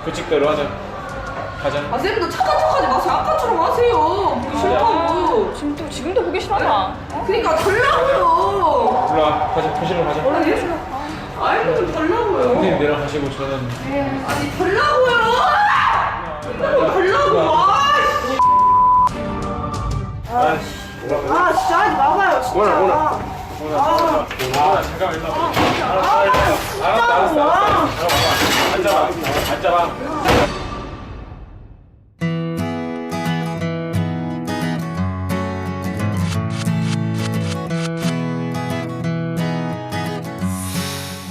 규칙대로 하자. 가자. 아 쌤도 착한 척하지 마세요. 아까처럼 하세요. 보기 싫다고. 지금도 보기 싫어하나? 그러니까 달라고요. 올라와. 가자. 교실로 가자. 아이고 좀 달라고요. 선생님 내려가시고 저는. 아니 달라고요. 이거 달라고. 아 진짜 하지 마봐요 진짜. 오나 잠깐만 일로 와. 알았어. 앉아봐.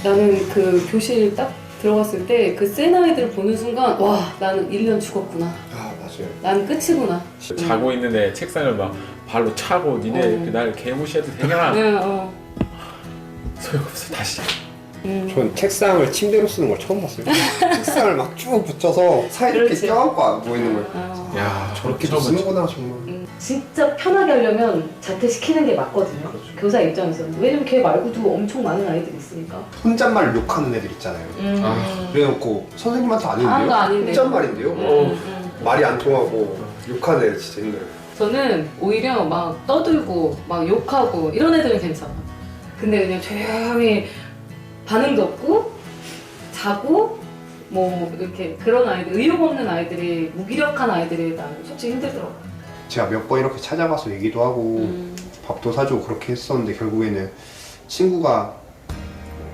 나는 그 교실 딱 들어갔을 때 그 센 아이들을 보는 순간 와 나는 1년 죽었구나. 아 맞아요. 나는 끝이구나. 자고 있는 애 책상을 막 발로 차고 니네 날 개무시해도 되냐? 네, 소용없어 다시. 전 책상을 침대로 쓰는 걸 처음 봤어요. 책상을 막 쭉 붙여서 사이 이렇게 그렇지. 껴안고 앉고 있는 걸. 야 저렇게도 쓰는구나 정말. 진짜 편하게 하려면 자퇴시키는 게 맞거든요. 교사 입장에서는. 왜냐면 걔 말고도 엄청 많은 아이들이 있으니까. 혼잣말 욕하는 애들 있잖아요. 그래놓고 선생님한테 아, 그거 아닌데요? 아닌데. 혼잣말인데요? 말이 안 통하고 욕하는 애들 진짜 힘들어요. 저는 오히려 막 떠들고 막 욕하고 이런 애들은 괜찮아. 근데 그냥 조용히 반응도 없고 자고 뭐 이렇게 그런 아이들, 의욕 없는 아이들이, 무기력한 아이들이 나는 솔직히 힘들더라고. 제가 몇 번 이렇게 찾아가서 얘기도 하고 밥도 사주고 그렇게 했었는데 결국에는 친구가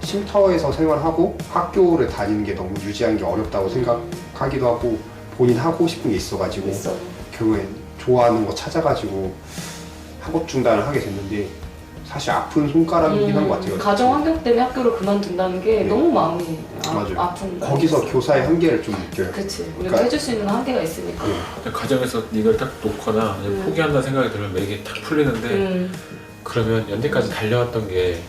쉼터에서 생활하고 학교를 다니는 게 너무 유지하는 게 어렵다고 생각하기도 하고 본인 하고 싶은 게 있어가지고 있어. 결국엔 좋아하는 거 찾아가지고 학업 중단을 하게 됐는데 사실 아픈 손가락이긴 한 것 같아요. 가정 환경 때문에 학교를 그만둔다는 게 네. 너무 마음이 맞아요. 아픈 거기서 교사의 한계를 좀 느껴요. 그치. 우리가 그러니까- 해줄 수 있는 한계가 있으니까. 가정에서 이걸 딱 놓거나 아니면 포기한다는 생각이 들면 이게 탁 풀리는데 그러면 연대까지 달려왔던 게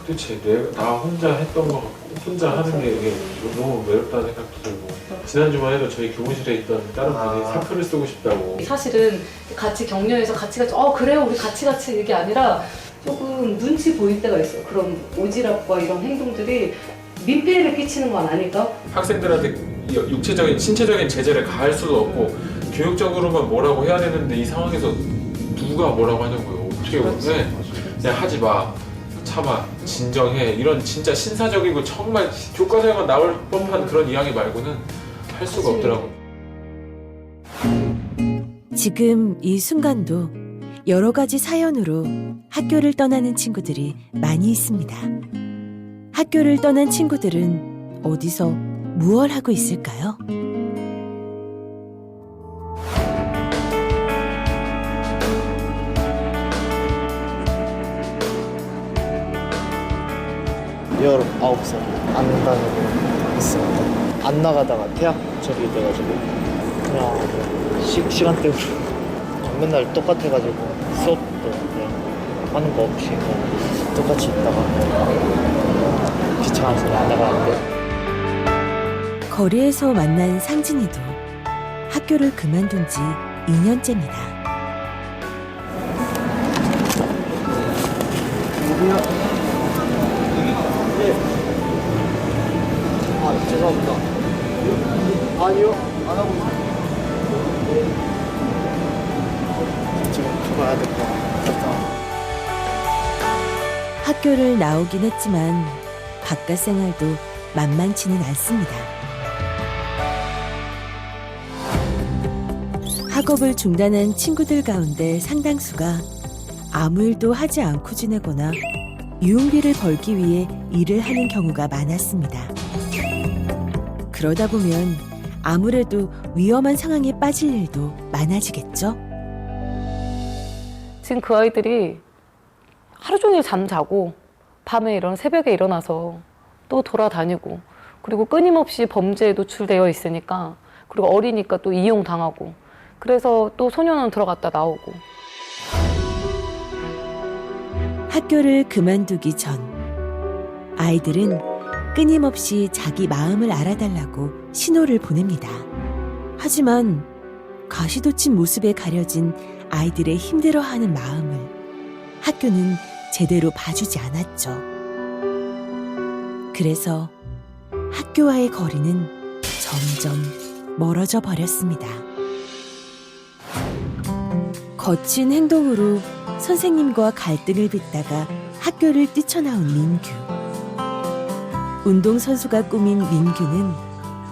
도대체 나 혼자 했던 거 혼자 하는 게 이게 너무 외롭다는 생각도 들고 지난주만 해도 저희 교무실에 있던 다른 분이 사표를 쓰고 싶다고. 사실은 같이 격려해서 같이 그래요 우리 같이 이게 아니라 조금 눈치 보일 때가 있어요. 그런 오지랖과 이런 행동들이 민폐를 끼치는 건 아닐까? 학생들한테 육체적인 신체적인 제재를 가할 수도 없고 교육적으로만 뭐라고 해야 되는데 이 상황에서 누가 뭐라고 하냐고요. 어떻게 그렇지. 그냥 하지 마, 참아, 진정해 이런 진짜 신사적이고 정말 교과서에만 나올 법한 그런 이야기 말고는 할 수가 없더라고요. 지금 이 순간도 여러 가지 사연으로 학교를 떠나는 친구들이 많이 있습니다. 학교를 떠난 친구들은 어디서 무얼 하고 있을까요? 여름 9살 안 다니고 있습니다. 안 나가다가 퇴학 처리돼가지고 그냥 시간 때문에 맨날 똑같아가지고 수업도 그냥 하는 거 없이 그냥 똑같이 있다가 귀찮아서 안 나가는데 거리에서 만난 상진이도 학교를 그만둔 지 2년째입니다. 아 죄송합니다. 아니요 안 하고 있어요. 지금 가야 될 것 같다. 학교를 나오긴 했지만 바깥 생활도 만만치는 않습니다. 학업을 중단한 친구들 가운데 상당수가 아무 일도 하지 않고 지내거나 유흥비를 벌기 위해 일을 하는 경우가 많았습니다. 그러다 보면 아무래도 위험한 상황에 빠질 일도 많아지겠죠? 지금 그 아이들이 하루 종일 잠자고 밤에 새벽에 일어나서 또 돌아다니고 그리고 끊임없이 범죄에 노출되어 있으니까 그리고 어리니까 또 이용당하고 그래서 또 소년원 들어갔다 나오고 학교를 그만두기 전 아이들은 끊임없이 자기 마음을 알아달라고 신호를 보냅니다. 하지만 가시돋친 모습에 가려진 아이들의 힘들어하는 마음을 학교는 제대로 봐주지 않았죠. 그래서 학교와의 거리는 점점 멀어져 버렸습니다. 거친 행동으로 선생님과 갈등을 빚다가 학교를 뛰쳐나온 민규. 운동선수가 꾸민 민규는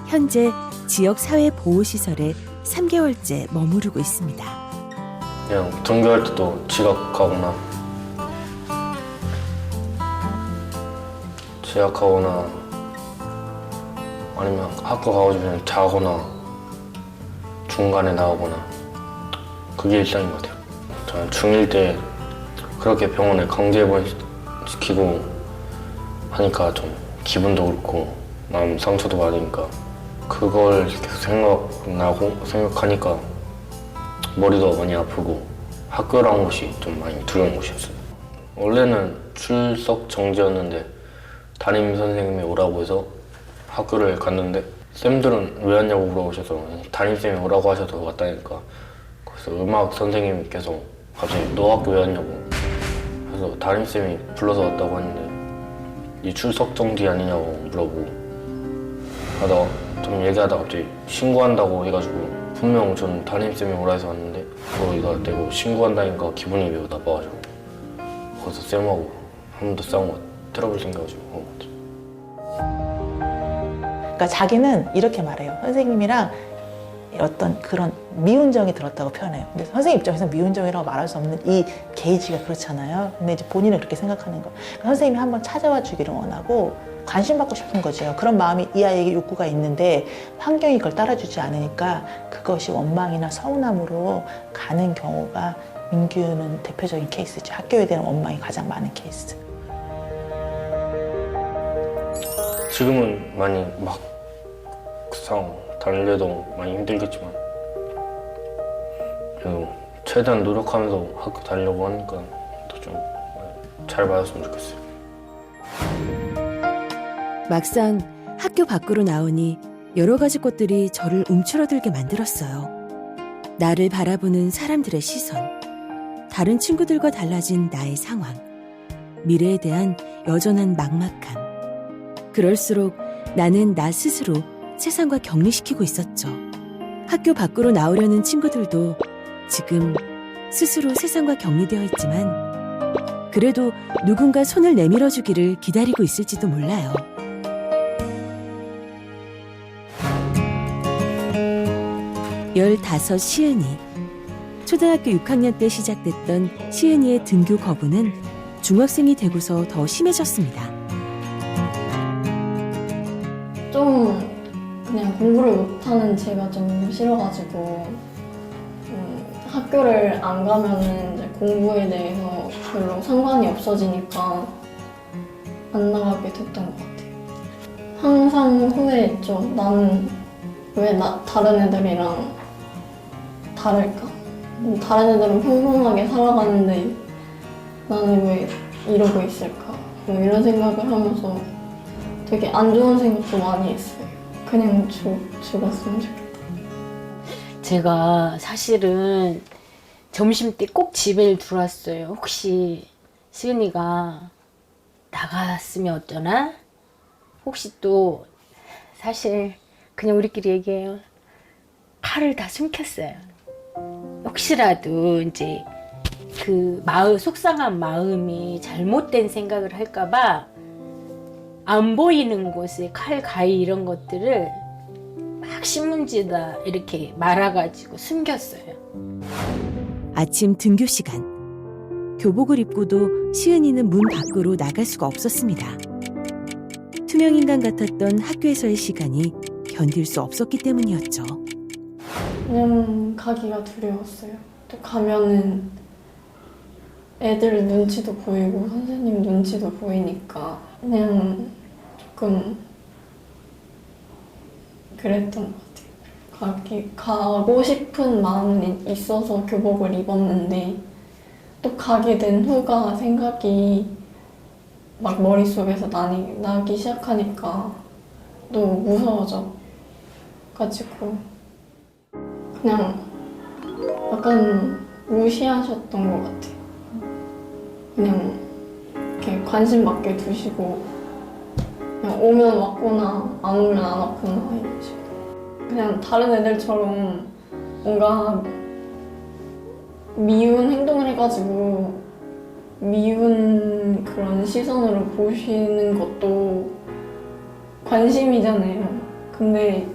현재 지역사회보호시설에 3개월째 머무르고 있습니다. 그냥 등교할 때도 지각하거나 아니면 학교 가가지고 자거나 중간에 나오거나 그게 일상인 것 같아요. 저는 중1 때 그렇게 병원에 강제 입원시키고 하니까 좀 기분도 그렇고 마음 상처도 받으니까 그걸 계속 생각하니까 머리도 많이 아프고 학교라는 곳이 좀 많이 두려운 곳이었어요. 원래는 출석 정지였는데 담임 선생님이 오라고 해서 학교를 갔는데 쌤들은 왜 왔냐고 물어보셔서 담임쌤이 오라고 하셔서 왔다니까 그래서 음악 선생님께서 갑자기 너 학교 왜 왔냐고 그래서 담임쌤이 불러서 왔다고 했는데 네 출석 정지 아니냐고 물어보고 하다가 좀 얘기하다가 갑자기 신고한다고 해가지고 분명 전 담임쌤이 오라 해서 왔는데 거기다 대고 신고한다니까 기분이 매우 나빠가지고 거기서 쌤하고 한 번 더 싸운 것 같아요. 트러블 생겨가지고 그런 것 같아요. 그러니까 자기는 이렇게 말해요. 선생님이랑 어떤 그런 미운정이 들었다고 표현해요. 근데 선생님 입장에서 미운정이라고 말할 수 없는 이 게이지가 그렇잖아요. 근데 이제 본인은 그렇게 생각하는 거예요. 그러니까 선생님이 한번 찾아와 주기를 원하고 관심 받고 싶은 거죠. 그런 마음이 이 아이에게 욕구가 있는데 환경이 그걸 따라주지 않으니까 그것이 원망이나 서운함으로 가는 경우가 민규는 대표적인 케이스죠. 학교에 대한 원망이 가장 많은 케이스. 지금은 많이 막상 달래도 많이 힘들겠지만 그래도 최대한 노력하면서 학교 다니려고 하니까 더 좀 잘 받았으면 좋겠어요. 막상 학교 밖으로 나오니 여러 가지 것들이 저를 움츠러들게 만들었어요. 나를 바라보는 사람들의 시선, 다른 친구들과 달라진 나의 상황, 미래에 대한 여전한 막막함. 그럴수록 나는 나 스스로 세상과 격리시키고 있었죠. 학교 밖으로 나오려는 친구들도 지금 스스로 세상과 격리되어 있지만 그래도 누군가 손을 내밀어 주기를 기다리고 있을지도 몰라요. (15) 시은이. 초등학교 6학년 때 시작됐던 시은이의 등교 거부는 중학생이 되고서 더 심해졌습니다. 좀 그냥 공부를 못하는 제가 좀 싫어가지고 학교를 안 가면은 이제 공부에 대해서 별로 상관이 없어지니까 안 나가게 됐던 것 같아요. 항상 후회했죠. 나는 왜 다른 애들이랑 다를까? 다른 애들은 평범하게 살아가는데 나는 왜 이러고 있을까? 뭐 이런 생각을 하면서 되게 안 좋은 생각도 많이 했어요. 그냥 죽었으면 좋겠다. 제가 사실은 점심때 꼭 집에 들어왔어요. 혹시 시은이가 나갔으면 어쩌나? 혹시 또 사실 그냥 우리끼리 얘기해요. 칼을 다 숨겼어요. 혹시라도 이제 그 속상한 마음이 잘못된 생각을 할까봐 안 보이는 곳에 칼, 가위 이런 것들을 막 신문지에다 이렇게 말아가지고 숨겼어요. 아침 등교 시간. 교복을 입고도 시은이는 문 밖으로 나갈 수가 없었습니다. 투명인간 같았던 학교에서의 시간이 견딜 수 없었기 때문이었죠. 그냥 가기가 두려웠어요. 또 가면은 애들 눈치도 보이고 선생님 눈치도 보이니까 그냥 조금 그랬던 것 같아요. 가고 싶은 마음은 있어서 교복을 입었는데 또 가게 된 후가 생각이 막 머릿속에서 나기 시작하니까 너무 무서워져 가지고 그냥 약간 무시하셨던 것 같아요. 그냥 이렇게 관심 밖에 두시고 그냥 오면 왔구나 안 오면 안 왔구나 이런 식으로. 그냥 다른 애들처럼 뭔가 미운 행동을 해가지고 미운 그런 시선으로 보시는 것도 관심이잖아요. 근데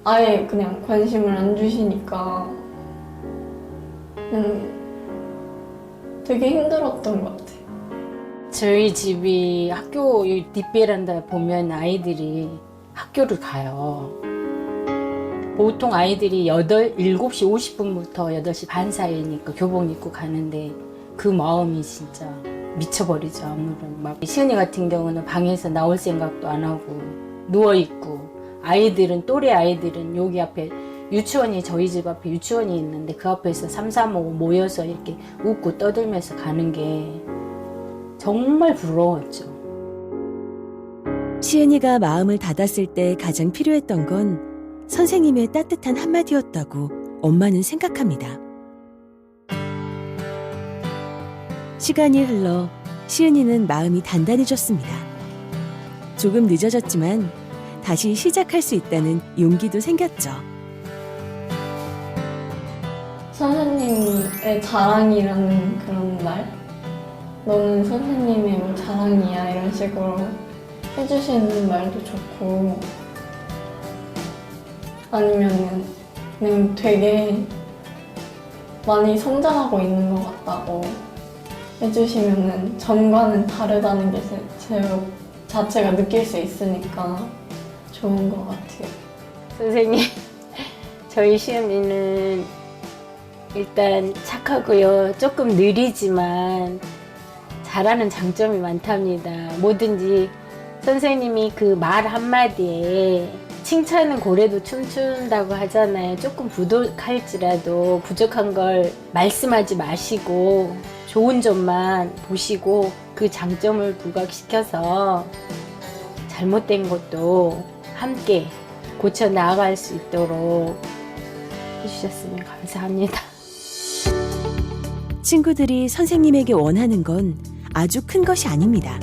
아예 그냥 관심을 안 주시니까 그냥 되게 힘들었던 것 같아요. 저희 집이 학교 뒷베란다 보면 아이들이 학교를 가요. 보통 아이들이 7시 50분부터 8시 반 사이니까 교복 입고 가는데 그 마음이 진짜 미쳐버리죠. 아무런 막 시은이 같은 경우는 방에서 나올 생각도 안 하고 누워 있고, 아이들은 또래 아이들은 여기 앞에 유치원이, 저희 집 앞에 유치원이 있는데 그 앞에서 3, 4, 5 모여서 이렇게 웃고 떠들면서 가는 게 정말 부러웠죠. 시은이가 마음을 닫았을 때 가장 필요했던 건 선생님의 따뜻한 한마디였다고 엄마는 생각합니다. 시간이 흘러 시은이는 마음이 단단해졌습니다. 조금 늦어졌지만 다시 시작할 수 있다는 용기도 생겼죠. 선생님의 자랑이라는 그런 말? 너는 선생님의 뭐 자랑이야 이런 식으로 해주시는 말도 좋고, 아니면은 그냥 되게 많이 성장하고 있는 것 같다고 해주시면은 전과는 다르다는 게 제 자체가 느낄 수 있으니까 좋은 것 같아요. 선생님, 저희 시은이는 일단 착하고요. 조금 느리지만 잘하는 장점이 많답니다. 뭐든지 선생님이 그 말 한마디에 칭찬은 고래도 춤춘다고 하잖아요. 조금 부족할지라도 부족한 걸 말씀하지 마시고 좋은 점만 보시고 그 장점을 부각시켜서 잘못된 것도 함께 고쳐 나아갈 수 있도록 해주셨으면 감사합니다. 친구들이 선생님에게 원하는 건 아주 큰 것이 아닙니다.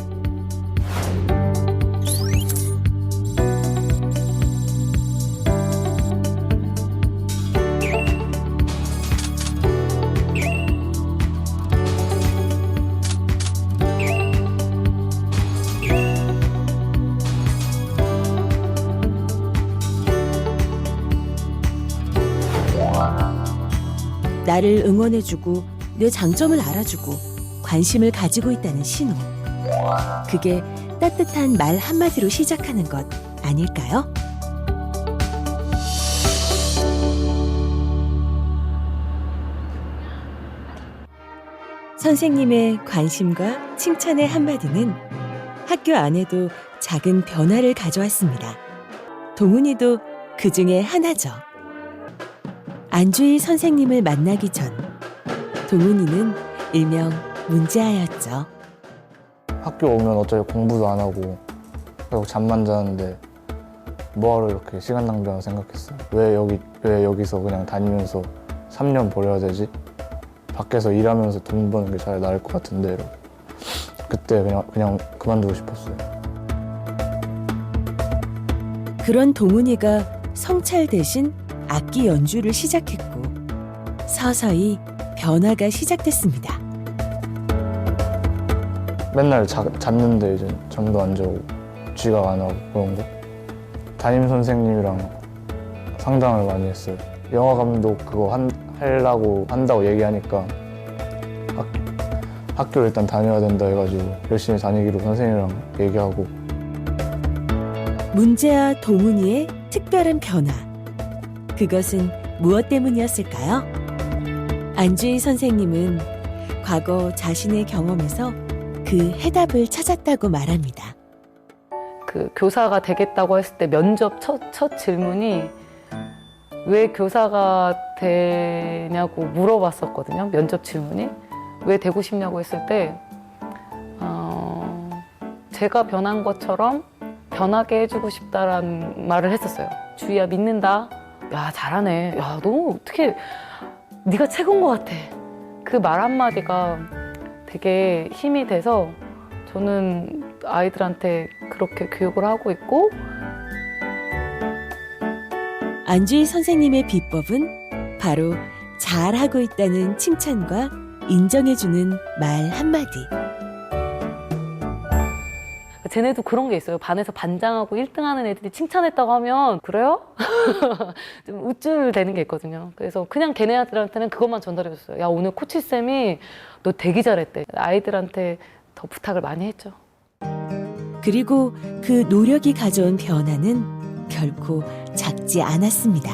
나를 응원해주고 내 장점을 알아주고 관심을 가지고 있다는 신호. 그게 따뜻한 말 한마디로 시작하는 것 아닐까요? 선생님의 관심과 칭찬의 한마디는 학교 안에도 작은 변화를 가져왔습니다. 동훈이도 그 중에 하나죠. 안주희 선생님을 만나기 전 동훈이는 일명 문제아였죠. 학교 오면 어차피 공부도 안 하고 결국 잠만 자는데 뭐하러 이렇게 시간 낭비하나 생각했어요. 왜 여기서 그냥 다니면서 3년 버려야 되지? 밖에서 일하면서 돈 버는 게 차라리 나을 것 같은데 이러고. 그때 그냥 그만두고 싶었어요. 그런 동훈이가 성찰 대신 악기 연주를 시작했고 서서히 변화가 시작됐습니다. 맨날 잤는데 이제 잠도 안 자고 지각 안 하고 그런 거. 담임 선생님이랑 상담을 많이 했어요. 영화 감독 그거 한다고 얘기하니까 학교를 일단 다녀야 된다 해가지고 열심히 다니기로 선생님이랑 얘기하고. 문제아 동훈이의 특별한 변화. 그것은 무엇 때문이었을까요? 안주희 선생님은 과거 자신의 경험에서 그 해답을 찾았다고 말합니다. 그 교사가 되겠다고 했을 때 면접 첫 질문이 왜 교사가 되냐고 물어봤었거든요. 면접 질문이. 왜 되고 싶냐고 했을 때 제가 변한 것처럼 변하게 해주고 싶다라는 말을 했었어요. 주희야 믿는다. 야 잘하네. 야 너 어떻게 네가 최고인 것 같아. 그 말 한마디가 되게 힘이 돼서 저는 아이들한테 그렇게 교육을 하고 있고 안주희 선생님의 비법은 바로 잘하고 있다는 칭찬과 인정해주는 말 한마디. 쟤네도 그런 게 있어요. 반에서 반장하고 1등 하는 애들이 칭찬했다고 하면 그래요? 좀 우쭐대는 게 있거든요. 그래서 그냥 걔네들한테는 그것만 전달해줬어요. 야, 오늘 코치쌤이 너 되게 잘했대. 아이들한테 더 부탁을 많이 했죠. 그리고 그 노력이 가져온 변화는 결코 작지 않았습니다.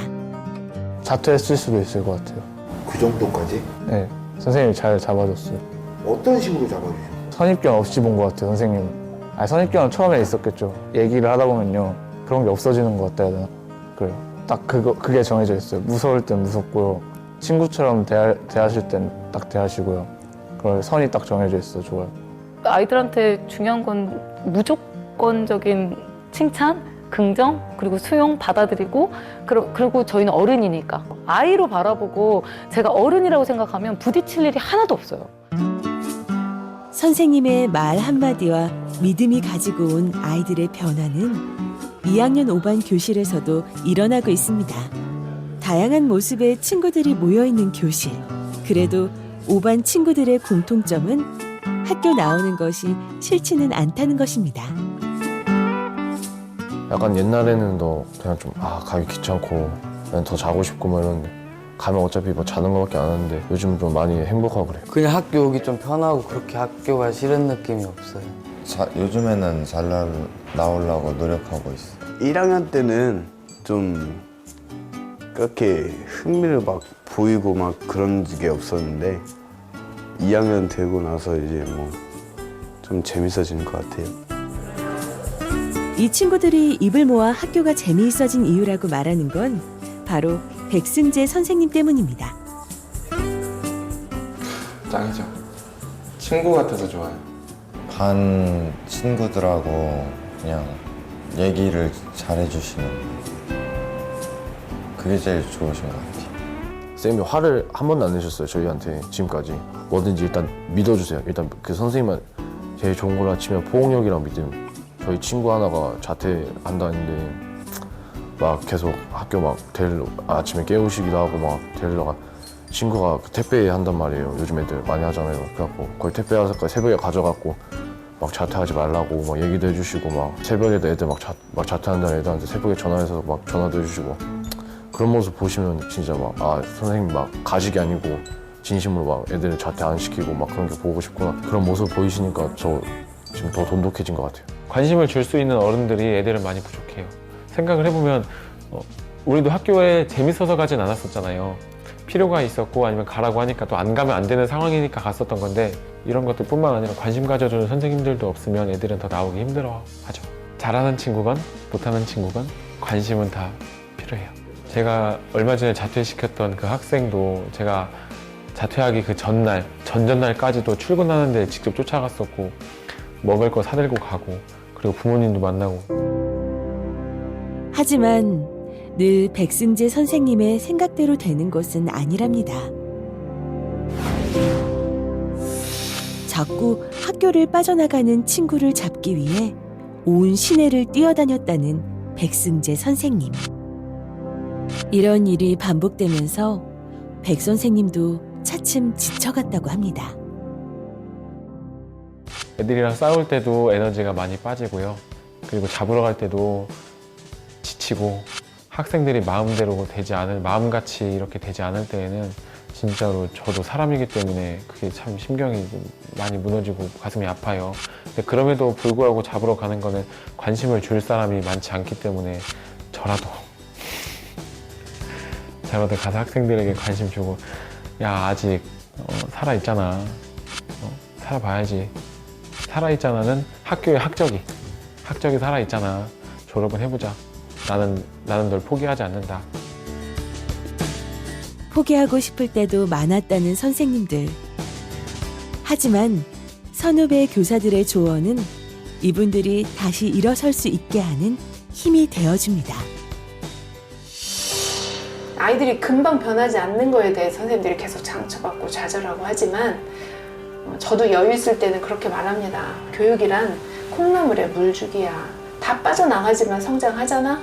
자퇴했을 수도 있을 것 같아요. 그 정도까지? 네, 선생님이 잘 잡아줬어요. 어떤 식으로 잡아주셔? 선입견 없이 본 것 같아요, 선생님. 선입견은 처음에 있었겠죠. 얘기를 하다 보면요, 그런 게 없어지는 것 같다 해야 되나? 그래요. 딱 그게 정해져 있어요. 무서울 땐 무섭고요. 친구처럼 대하실 땐 딱 대하시고요. 그걸 선이 딱 정해져 있어요. 좋아요. 아이들한테 중요한 건 무조건적인 칭찬, 긍정, 그리고 수용, 받아들이고, 그리고 저희는 어른이니까 아이로 바라보고 제가 어른이라고 생각하면 부딪힐 일이 하나도 없어요. 선생님의 말 한마디와 믿음이 가지고 온 아이들의 변화는 2학년 5반 교실에서도 일어나고 있습니다. 다양한 모습의 친구들이 모여있는 교실. 그래도 5반 친구들의 공통점은 학교 나오는 것이 싫지는 않다는 것입니다. 약간 옛날에는 더 그냥 좀 가기 귀찮고 그냥 더 자고 싶고 뭐 이러는데 가면 어차피 뭐 자는 거밖에 안 하는데 요즘 좀 많이 행복하고 그래요. 그냥 학교 오기 좀 편하고 그렇게 학교가 싫은 느낌이 없어요. 요즘에는 잘 나오려고 노력하고 있어요. 1학년 때는 좀 그렇게 흥미를 막 보이고 막 그런 게 없었는데 2학년 되고 나서 이제 뭐 좀 재밌어지는 것 같아요. 이 친구들이 입을 모아 학교가 재미있어진 이유라고 말하는 건 바로 백승재 선생님 때문입니다. 짱이죠. 친구 같아서 좋아요. 반 친구들하고 그냥 얘기를 잘해주시는 그게 제일 좋으신 것 같아요. 쌤이 화를 한 번도 안 내셨어요. 저희한테 지금까지. 뭐든지 일단 믿어주세요. 일단 그 선생님만 제일 좋은 걸로 치면 포옹력이랑 믿음. 저희 친구 하나가 자퇴한다는데 막 계속 학교 막 아침에 깨우시기도 하고 막 데리러 가. 친구가 그 택배 한단 말이에요. 요즘 애들 많이 하잖아요. 그래갖고 거의 택배 와서 새벽에 가져갖고 막 자퇴하지 말라고 막 얘기도 해주시고 막 새벽에도 애들 막 자퇴한다는 애들한테 새벽에 전화해서 막 전화도 해주시고 그런 모습 보시면 진짜 막 선생님 막 가식이 아니고 진심으로 막 애들을 자퇴 안 시키고 막 그런 게 보고 싶구나. 그런 모습 보이시니까 저 지금 더 돈독해진 것 같아요. 관심을 줄 수 있는 어른들이 애들은 많이 부족해요. 생각을 해보면 우리도 학교에 재밌어서 가진 않았었잖아요. 필요가 있었고 아니면 가라고 하니까 또 안 가면 안 되는 상황이니까 갔었던 건데 이런 것들 뿐만 아니라 관심 가져주는 선생님들도 없으면 애들은 더 나오기 힘들어하죠. 잘하는 친구건 못하는 친구건 관심은 다 필요해요. 제가 얼마 전에 자퇴시켰던 그 학생도 제가 자퇴하기 그 전날, 전전날까지도 출근하는데 직접 쫓아갔었고 먹을 거 사들고 가고 그리고 부모님도 만나고. 하지만 늘 백승재 선생님의 생각대로 되는 것은 아니랍니다. 자꾸 학교를 빠져나가는 친구를 잡기 위해 온 시내를 뛰어다녔다는 백승재 선생님. 이런 일이 반복되면서 백 선생님도 차츰 지쳐갔다고 합니다. 애들이랑 싸울 때도 에너지가 많이 빠지고요. 그리고 잡으러 갈 때도 지치고 학생들이 마음대로 되지 않을, 마음같이 이렇게 되지 않을 때에는 진짜로 저도 사람이기 때문에 그게 참 심경이 좀 많이 무너지고 가슴이 아파요. 근데 그럼에도 불구하고 잡으러 가는 거는 관심을 줄 사람이 많지 않기 때문에 저라도 가서 학생들에게 관심 주고 야 아직 살아있잖아. 살아봐야지. 살아있잖아는 학교의 학적이 살아있잖아. 졸업은 해보자. 나는 널 포기하지 않는다. 포기하고 싶을 때도 많았다는 선생님들. 하지만 선후배 교사들의 조언은 이분들이 다시 일어설 수 있게 하는 힘이 되어줍니다. 아이들이 금방 변하지 않는 거에 대해 선생님들이 계속 상처받고 좌절하고 하지만 저도 여유 있을 때는 그렇게 말합니다. 교육이란 콩나물에 물 주기야. 다 빠져나가지만 성장하잖아?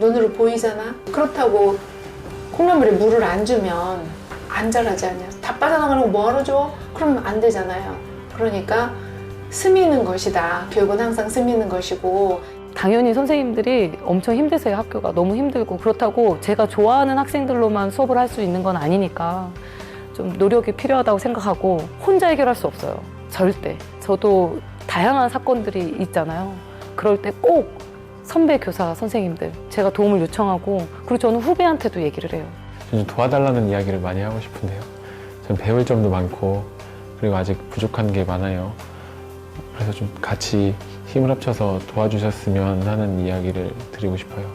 눈으로 보이잖아. 그렇다고 콩나물에 물을 안 주면 안 자라지 않냐. 다 빠져나가는 거 뭐하러 줘? 그러면 안 되잖아요. 그러니까 스미는 것이다. 교육은 항상 스미는 것이고. 당연히 선생님들이 엄청 힘드세요. 학교가 너무 힘들고 그렇다고 제가 좋아하는 학생들로만 수업을 할 수 있는 건 아니니까 좀 노력이 필요하다고 생각하고 혼자 해결할 수 없어요. 절대. 저도 다양한 사건들이 있잖아요. 그럴 때 꼭 선배 교사 선생님들 제가 도움을 요청하고 그리고 저는 후배한테도 얘기를 해요. 좀 도와달라는 이야기를 많이 하고 싶은데요. 전 배울 점도 많고 그리고 아직 부족한 게 많아요. 그래서 좀 같이 힘을 합쳐서 도와주셨으면 하는 이야기를 드리고 싶어요.